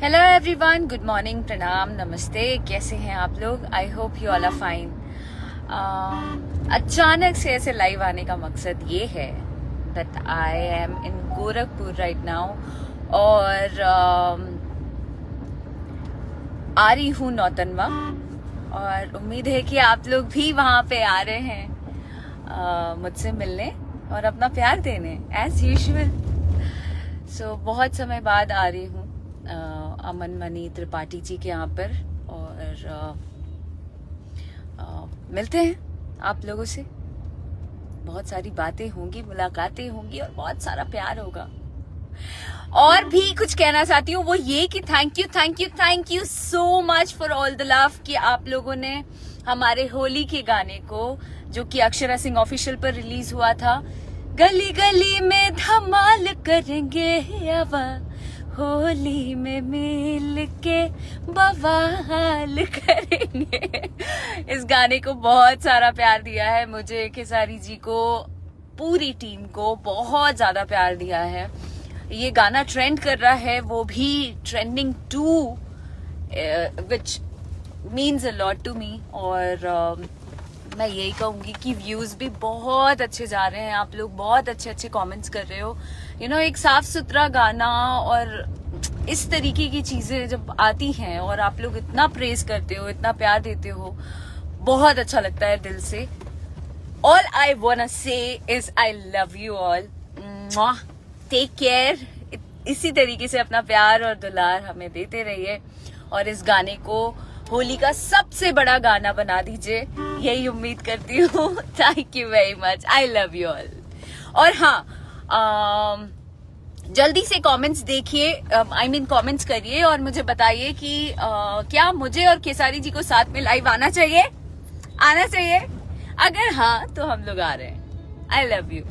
Hello everyone, good morning, प्रणाम, नमस्ते। कैसे हैं आप लोग? I hope you all are fine. अचानक से ऐसे लाइव आने का मकसद ये है that I am in Gorakhpur right now और आ रही हूँ नौतनवा और उम्मीद है कि आप लोग भी वहां पे आ रहे हैं मुझसे मिलने और अपना प्यार देने एज यूजुअल। सो बहुत समय बाद आ रही हूँ अमन मनी त्रिपाठी जी के यहाँ पर और मिलते हैं आप लोगों से। बहुत सारी बातें होंगी, मुलाकातें होंगी और बहुत सारा प्यार होगा। और भी कुछ कहना चाहती हूँ वो ये कि thank you so much for all the love कि आप लोगों ने हमारे होली के गाने को, जो कि अक्षरा सिंह ऑफिशियल पर रिलीज हुआ था, गली गली में धमाल करेंगे अब होली में मिल के बवाल करेंगे, इस गाने को बहुत सारा प्यार दिया है। मुझे खेसारी जी को, पूरी टीम को बहुत ज्यादा प्यार दिया है। ये गाना ट्रेंड कर रहा है, वो भी trending 2 which means a lot to me. और मैं यही कहूंगी कि व्यूज भी बहुत अच्छे जा रहे हैं। आप लोग बहुत अच्छे अच्छे कमेंट्स कर रहे हो। एक साफ सुथरा गाना और इस तरीके की चीजें जब आती हैं और आप लोग इतना प्रेज करते हो, इतना प्यार देते हो, बहुत अच्छा लगता है दिल से। All I want say is I love you all. Take care. इसी तरीके से अपना प्यार और दुलार हमें देते रहिए और इस गाने को होली का सबसे बड़ा गाना बना दीजिए, यही उम्मीद करती हूँ। Thank you very much, I love you all. और हाँ, जल्दी से कमेंट्स देखिए, कमेंट्स करिए और मुझे बताइए कि क्या मुझे और खेसारी जी को साथ में लाइव आना चाहिए? अगर हाँ तो हम लोग आ रहे हैं। आई लव यू।